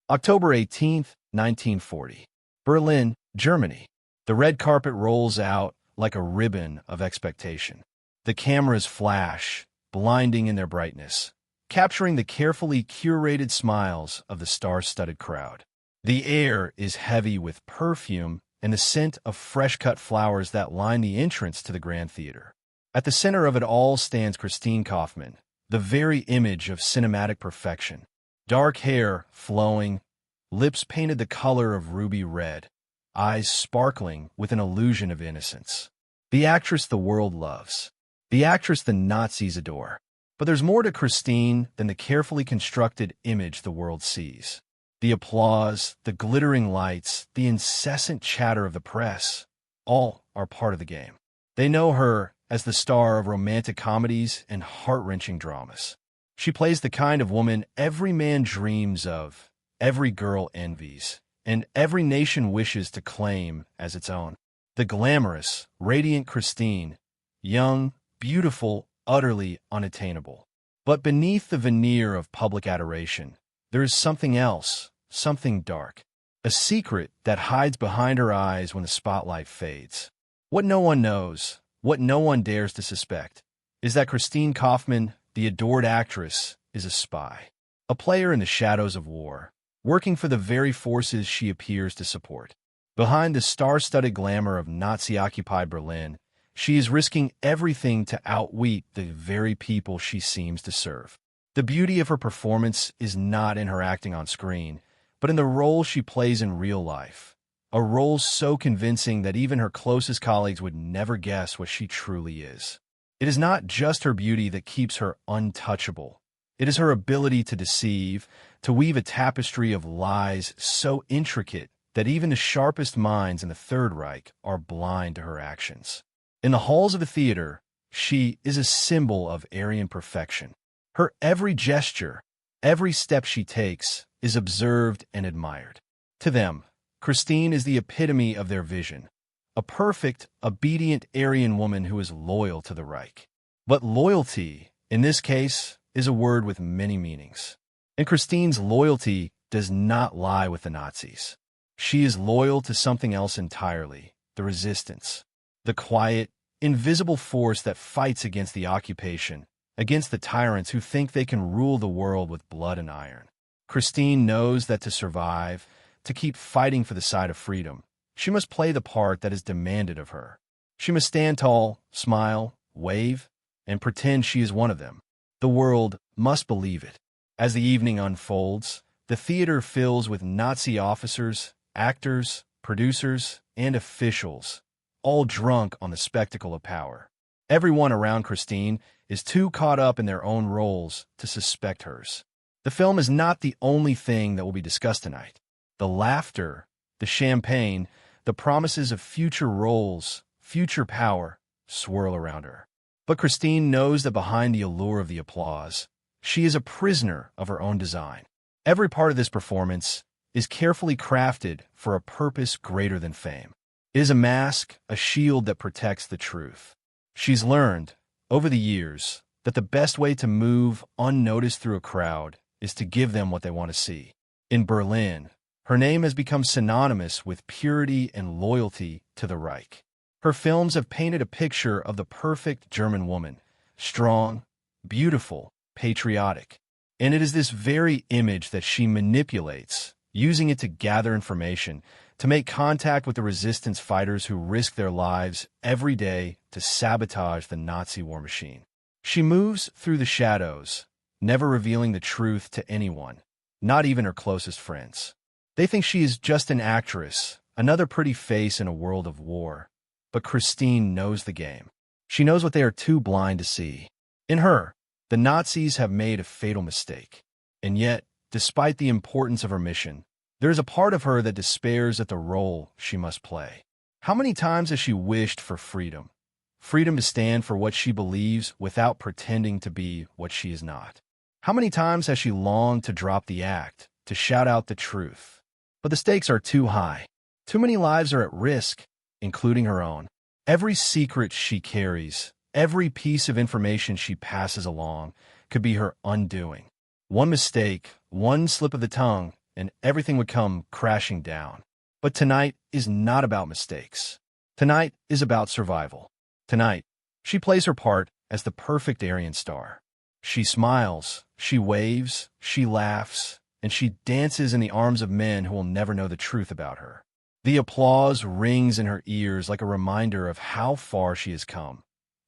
October 18, 1940. Berlin, Germany. The red carpet rolls out like a ribbon of expectation. The cameras flash, blinding in their brightness, capturing the carefully curated smiles of the star-studded crowd. The air is heavy with perfume and the scent of fresh-cut flowers that line the entrance to the Grand Theater. At the center of it all stands Christine Kaufmann, the very image of cinematic perfection. Dark hair flowing, lips painted the color of ruby red, eyes sparkling with an illusion of innocence. The actress the world loves. The actress the Nazis adore. But there's more to Christine than the carefully constructed image the world sees. The applause, the glittering lights, the incessant chatter of the press, all are part of the game. They know her as the star of romantic comedies and heart-wrenching dramas. She plays the kind of woman every man dreams of, every girl envies, and every nation wishes to claim as its own. The glamorous, radiant Christine, young, beautiful, utterly unattainable. But beneath the veneer of public adoration, there is something else, something dark, a secret that hides behind her eyes when the spotlight fades. What no one knows, what no one dares to suspect, is that Christine Kaufmann, the adored actress, is a spy, a player in the shadows of war, working for the very forces she appears to support. Behind the star-studded glamour of Nazi-occupied Berlin, she is risking everything to outwit the very people she seems to serve. The beauty of her performance is not in her acting on screen, but in the role she plays in real life, a role so convincing that even her closest colleagues would never guess what she truly is. It is not just her beauty that keeps her untouchable. It is her ability to deceive, to weave a tapestry of lies so intricate that even the sharpest minds in the Third Reich are blind to her actions. In the halls of the theater, she is a symbol of Aryan perfection. Her every gesture, every step she takes, is observed and admired. To them, Christine is the epitome of their vision, a perfect, obedient Aryan woman who is loyal to the Reich. But loyalty, in this case, is a word with many meanings. And Christine's loyalty does not lie with the Nazis. She is loyal to something else entirely, the resistance, the quiet, invisible force that fights against the occupation, against the tyrants who think they can rule the world with blood and iron. Christine knows that to survive, to keep fighting for the side of freedom, she must play the part that is demanded of her. She must stand tall, smile, wave, and pretend she is one of them. The world must believe it. As the evening unfolds, the theater fills with Nazi officers, actors, producers, and officials, all drunk on the spectacle of power. Everyone around Christine is too caught up in their own roles to suspect hers. The film is not the only thing that will be discussed tonight. The laughter, the champagne, the promises of future roles, future power, swirl around her. But Christine knows that behind the allure of the applause, she is a prisoner of her own design. Every part of this performance is carefully crafted for a purpose greater than fame. It is a mask, a shield that protects the truth. She's learned, over the years, that the best way to move unnoticed through a crowd is to give them what they want to see. In Berlin, her name has become synonymous with purity and loyalty to the Reich. Her films have painted a picture of the perfect German woman, strong, beautiful, patriotic. And it is this very image that she manipulates, using it to gather information, to make contact with the resistance fighters who risk their lives every day to sabotage the Nazi war machine. She moves through the shadows, never revealing the truth to anyone, not even her closest friends. They think she is just an actress, another pretty face in a world of war. But Christine knows the game. She knows what they are too blind to see. In her, the Nazis have made a fatal mistake. And yet, despite the importance of her mission, there is a part of her that despairs at the role she must play. How many times has she wished for freedom? Freedom to stand for what she believes without pretending to be what she is not. How many times has she longed to drop the act, to shout out the truth? But the stakes are too high. Too many lives are at risk, including her own. Every secret she carries, every piece of information she passes along, could be her undoing. One mistake, one slip of the tongue, and everything would come crashing down. But tonight is not about mistakes. Tonight is about survival. Tonight, she plays her part as the perfect Aryan star. She smiles, she waves, she laughs, and she dances in the arms of men who will never know the truth about her. The applause rings in her ears like a reminder of how far she has come,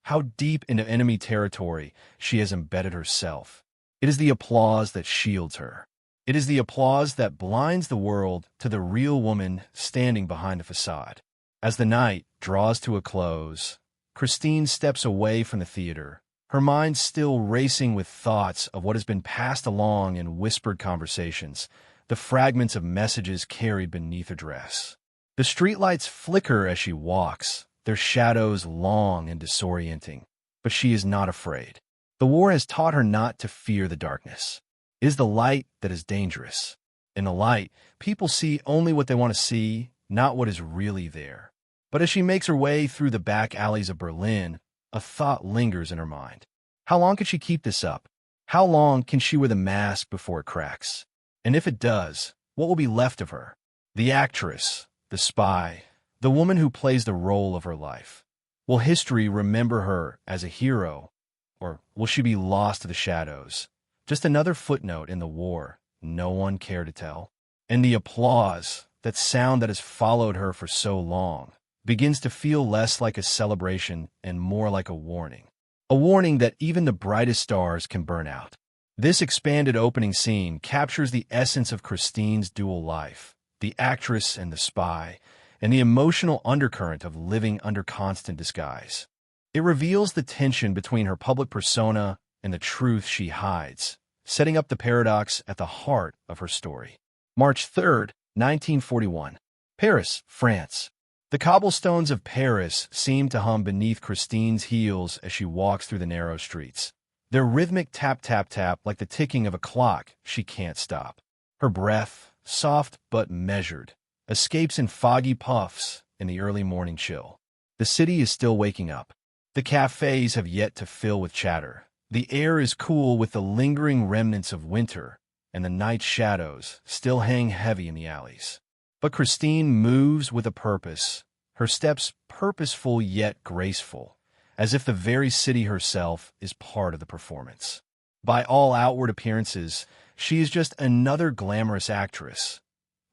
how deep into enemy territory she has embedded herself. It is the applause that shields her. It is the applause that blinds the world to the real woman standing behind the facade. As the night draws to a close, Christine steps away from the theater, her mind still racing with thoughts of what has been passed along in whispered conversations, the fragments of messages carried beneath her dress. The streetlights flicker as she walks, their shadows long and disorienting, but she is not afraid. The war has taught her not to fear the darkness. It is the light that is dangerous. In the light, people see only what they want to see, not what is really there. But as she makes her way through the back alleys of Berlin, a thought lingers in her mind. How long can she keep this up? How long can she wear the mask before it cracks? And if it does, what will be left of her? The actress, the spy, the woman who plays the role of her life. Will history remember her as a hero, or will she be lost to the shadows? Just another footnote in the war no one cared to tell. And the applause, that sound that has followed her for so long, begins to feel less like a celebration and more like a warning. A warning that even the brightest stars can burn out. This expanded opening scene captures the essence of Christine's dual life, the actress and the spy, and the emotional undercurrent of living under constant disguise. It reveals the tension between her public persona and the truth she hides, setting up the paradox at the heart of her story. March 3rd, 1941. Paris, France. The cobblestones of Paris seem to hum beneath Christine's heels as she walks through the narrow streets. Their rhythmic tap-tap-tap like the ticking of a clock she can't stop. Her breath, soft but measured, escapes in foggy puffs in the early morning chill. The city is still waking up. The cafes have yet to fill with chatter. The air is cool with the lingering remnants of winter, and the night shadows still hang heavy in the alleys. But Christine moves with a purpose, her steps purposeful yet graceful, as if the very city herself is part of the performance. By all outward appearances, she is just another glamorous actress,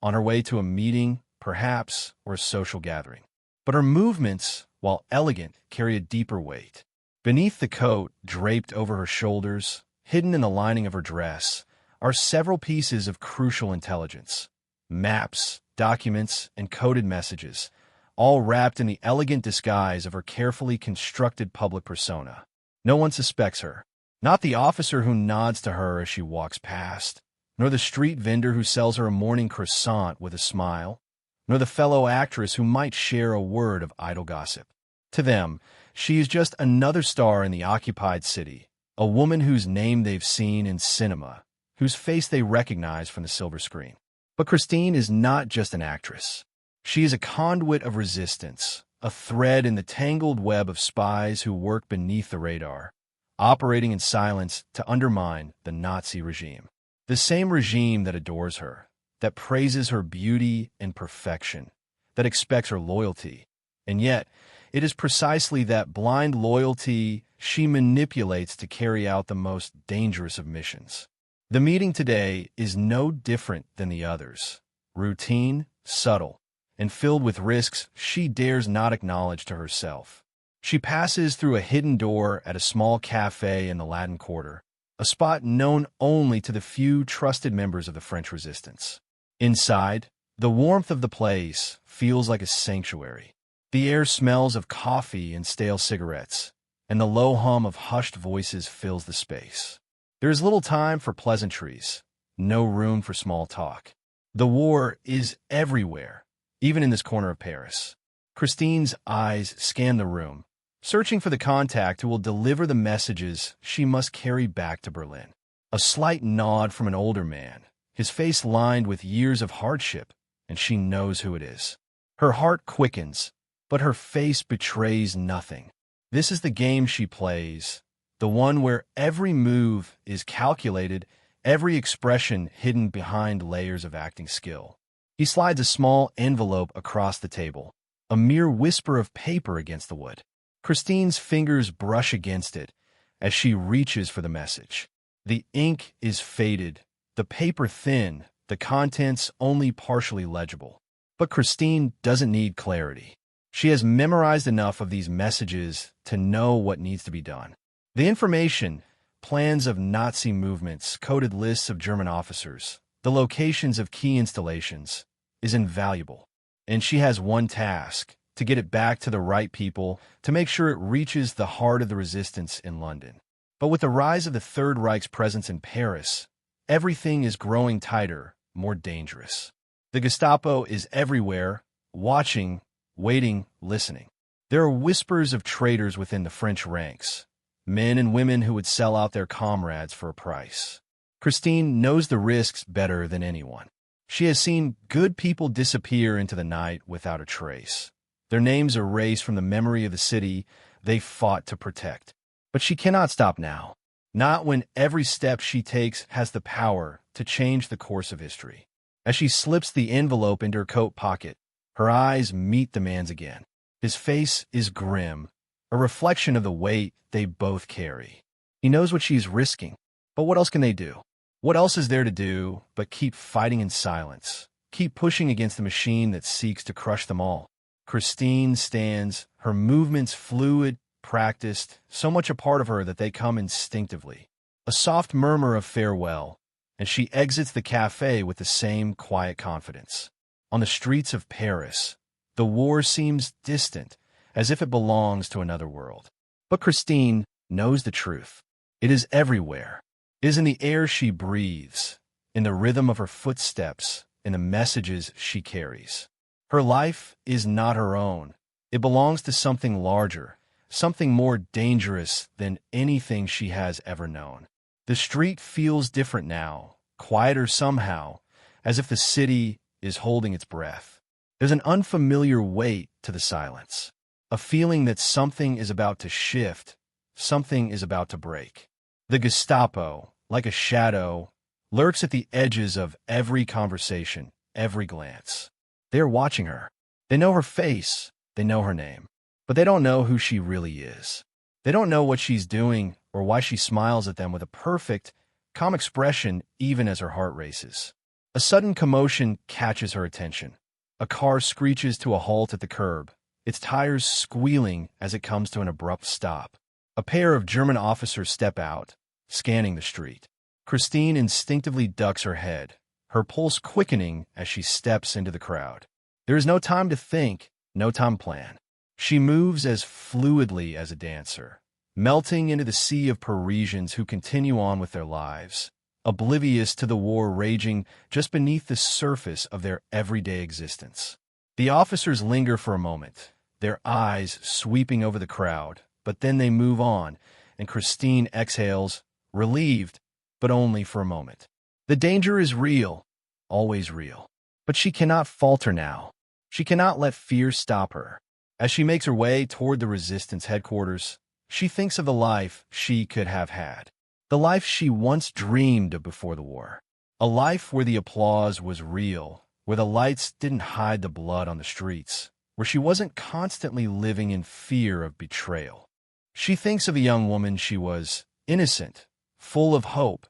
on her way to a meeting, perhaps, or a social gathering. But her movements, while elegant, carry a deeper weight. Beneath the coat, draped over her shoulders, hidden in the lining of her dress, are several pieces of crucial intelligence. Maps, documents, and coded messages, all wrapped in the elegant disguise of her carefully constructed public persona. No one suspects her. Not the officer who nods to her as she walks past, nor the street vendor who sells her a morning croissant with a smile, nor the fellow actress who might share a word of idle gossip. To them, she is just another star in the occupied city, a woman whose name they've seen in cinema, whose face they recognize from the silver screen. But Christine is not just an actress. She is a conduit of resistance, a thread in the tangled web of spies who work beneath the radar, operating in silence to undermine the Nazi regime. The same regime that adores her, that praises her beauty and perfection, that expects her loyalty. And yet, it is precisely that blind loyalty she manipulates to carry out the most dangerous of missions. The meeting today is no different than the others. Routine, subtle, and filled with risks she dares not acknowledge to herself. She passes through a hidden door at a small cafe in the Latin Quarter, a spot known only to the few trusted members of the French resistance. Inside, the warmth of the place feels like a sanctuary. The air smells of coffee and stale cigarettes, and the low hum of hushed voices fills the space. There is little time for pleasantries, no room for small talk. The war is everywhere, even in this corner of Paris. Christine's eyes scan the room, searching for the contact who will deliver the messages she must carry back to Berlin. A slight nod from an older man, his face lined with years of hardship, and she knows who it is. Her heart quickens, but her face betrays nothing. This is the game she plays, the one where every move is calculated every expression hidden behind layers of acting skill. He slides a small envelope across the table, a mere whisper of paper against the wood. Christine's fingers brush against it as she reaches for the message. The ink is faded, the paper thin, the contents only partially legible. But Christine doesn't need clarity. She has memorized enough of these messages to know what needs to be done. The information, plans of Nazi movements, coded lists of German officers, the locations of key installations, is invaluable. And she has one task: to get it back to the right people, to make sure it reaches the heart of the resistance in London. But with the rise of the Third Reich's presence in Paris, everything is growing tighter, more dangerous. The Gestapo is everywhere, watching, waiting, listening. There are whispers of traitors within the French ranks, men and women who would sell out their comrades for a price. Christine knows the risks better than anyone. She has seen good people disappear into the night without a trace, their names erased from the memory of the city they fought to protect. But she cannot stop now, not when every step she takes has the power to change the course of history. As she slips the envelope into her coat pocket, her eyes meet the man's again. His face is grim, a reflection of the weight they both carry. He knows what she's risking, but what else can they do? What else is there to do but keep fighting in silence, keep pushing against the machine that seeks to crush them all? Christine stands, her movements fluid, practiced, so much a part of her that they come instinctively. A soft murmur of farewell, and she exits the cafe with the same quiet confidence. On the streets of Paris, the war seems distant, as if it belongs to another world. But Christine knows the truth. It is everywhere. It is in the air she breathes, in the rhythm of her footsteps, in the messages she carries. Her life is not her own. It belongs to something larger, something more dangerous than anything she has ever known. The street feels different now, quieter somehow, as if the city is holding its breath. There's an unfamiliar weight to the silence, a feeling that something is about to shift, something is about to break. The Gestapo, like a shadow, lurks at the edges of every conversation, every glance. They are watching her. They know her face, they know her name, but they don't know who she really is. They don't know what she's doing or why she smiles at them with a perfect, calm expression even as her heart races. A sudden commotion catches her attention. A car screeches to a halt at the curb, its tires squealing as it comes to an abrupt stop. A pair of German officers step out, scanning the street. Christine instinctively ducks her head, her pulse quickening as she steps into the crowd. There is no time to think, no time to plan. She moves as fluidly as a dancer, melting into the sea of Parisians who continue on with their lives, oblivious to the war raging just beneath the surface of their everyday existence. The officers linger for a moment, their eyes sweeping over the crowd, but then they move on, and Christine exhales, relieved, but only for a moment. The danger is real, always real. But she cannot falter now. She cannot let fear stop her. As she makes her way toward the resistance headquarters, she thinks of the life she could have had. The life she once dreamed of before the war. A life where the applause was real, where the lights didn't hide the blood on the streets, where she wasn't constantly living in fear of betrayal. She thinks of a young woman she was, innocent, full of hope,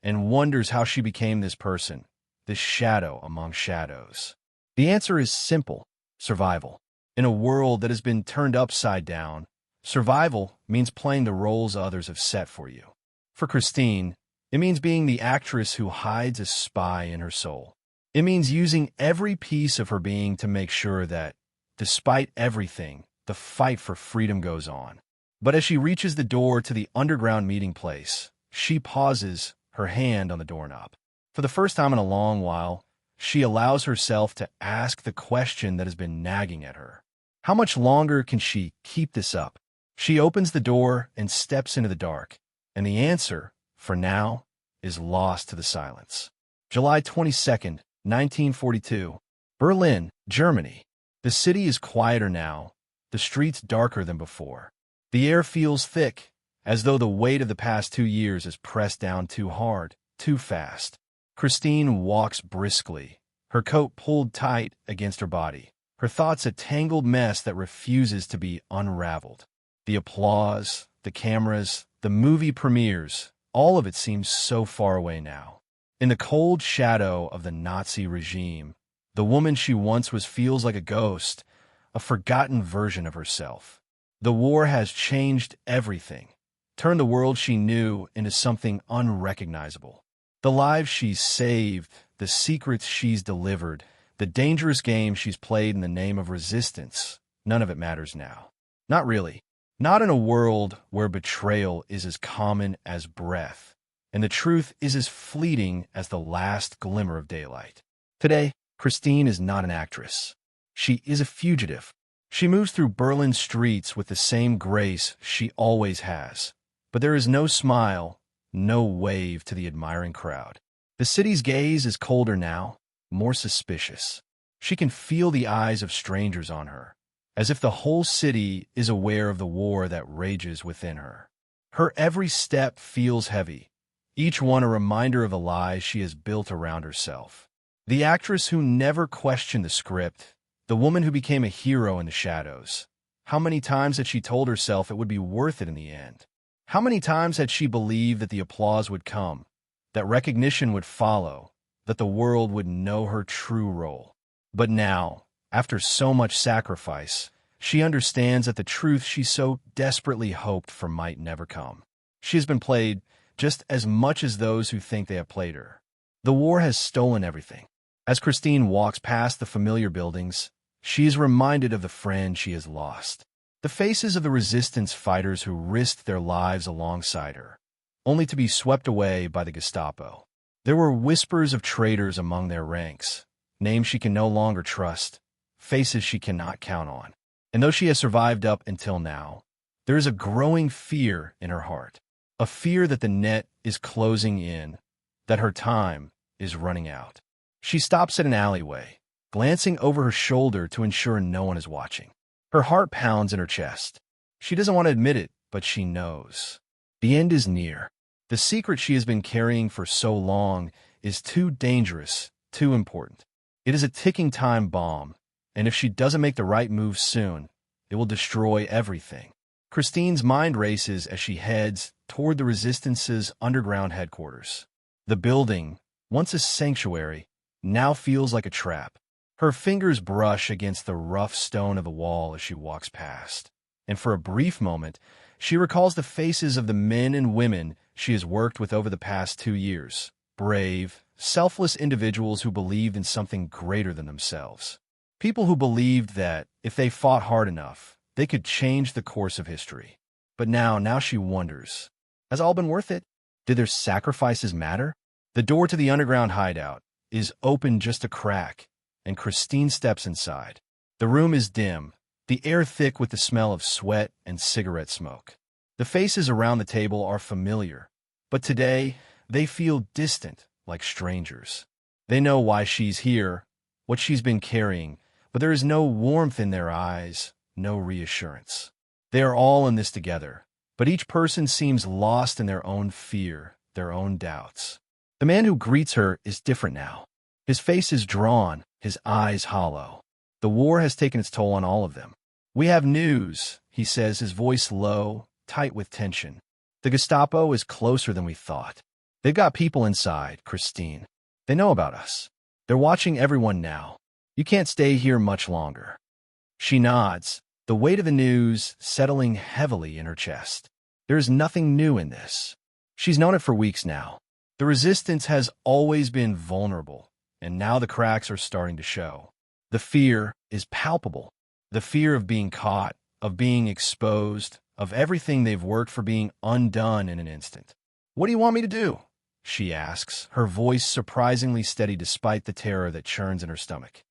and wonders how she became this person, this shadow among shadows. The answer is simple: survival. In a world that has been turned upside down, survival means playing the roles others have set for you. For Christine, it means being the actress who hides a spy in her soul. It means using every piece of her being to make sure that, despite everything, the fight for freedom goes on. But as she reaches the door to the underground meeting place, she pauses, her hand on the doorknob. For the first time in a long while, she allows herself to ask the question that has been nagging at her. How much longer can she keep this up? She opens the door and steps into the dark, and the answer, for now, is lost to the silence. July 22nd, 1942. Berlin, Germany. The city is quieter now, the streets darker than before. The air feels thick, as though the weight of the past 2 years is pressed down too hard, too fast. Christine walks briskly, her coat pulled tight against her body, her thoughts a tangled mess that refuses to be unraveled. The applause, the cameras, the movie premieres, all of it seems so far away now. In the cold shadow of the Nazi regime, the woman she once was feels like a ghost, a forgotten version of herself. The war has changed everything, turned the world she knew into something unrecognizable. The lives she's saved, the secrets she's delivered, the dangerous game she's played in the name of resistance, none of it matters now. Not really. Not in a world where betrayal is as common as breath, and the truth is as fleeting as the last glimmer of daylight. Today, Christine is not an actress. She is a fugitive. She moves through Berlin streets with the same grace she always has. But there is no smile, no wave to the admiring crowd. The city's gaze is colder now, more suspicious. She can feel the eyes of strangers on her, as if the whole city is aware of the war that rages within her. Her every step feels heavy, each one a reminder of the lies she has built around herself. The actress who never questioned the script, the woman who became a hero in the shadows. How many times had she told herself it would be worth it in the end? How many times had she believed that the applause would come, that recognition would follow, that the world would know her true role? But now, after so much sacrifice, she understands that the truth she so desperately hoped for might never come. She has been played just as much as those who think they have played her. The war has stolen everything. As Christine walks past the familiar buildings, she is reminded of the friend she has lost. The faces of the resistance fighters who risked their lives alongside her, only to be swept away by the Gestapo. There were whispers of traitors among their ranks, names she can no longer trust, faces she cannot count on. And though she has survived up until now, there is a growing fear in her heart, a fear that the net is closing in, that her time is running out. She stops at an alleyway, glancing over her shoulder to ensure no one is watching. Her heart pounds in her chest. She doesn't want to admit it, but she knows. The end is near. The secret she has been carrying for so long is too dangerous, too important. It is a ticking time bomb, and if she doesn't make the right move soon, it will destroy everything. Christine's mind races as she heads toward the Resistance's underground headquarters. The building, once a sanctuary, now feels like a trap. Her fingers brush against the rough stone of the wall as she walks past, and for a brief moment, she recalls the faces of the men and women she has worked with over the past 2 years. Brave, selfless individuals who believed in something greater than themselves. People who believed that, if they fought hard enough, they could change the course of history. But now she wonders, has all been worth it? Did their sacrifices matter? The door to the underground hideout is open just a crack, and Christine steps inside. The room is dim, the air thick with the smell of sweat and cigarette smoke. The faces around the table are familiar, but today they feel distant, like strangers. They know why she's here, what she's been carrying, but there is no warmth in their eyes, no reassurance. They are all in this together, but each person seems lost in their own fear, their own doubts. The man who greets her is different now. His face is drawn, his eyes hollow. The war has taken its toll on all of them. "We have news," he says, his voice low, tight with tension. "The Gestapo is closer than we thought. They've got people inside, Christine. They know about us. They're watching everyone now. You can't stay here much longer." She nods, the weight of the news settling heavily in her chest. There is nothing new in this. She's known it for weeks now. The resistance has always been vulnerable, and now the cracks are starting to show. The fear is palpable. The fear of being caught, of being exposed, of everything they've worked for being undone in an instant. "What do you want me to do?" she asks, her voice surprisingly steady despite the terror that churns in her stomach.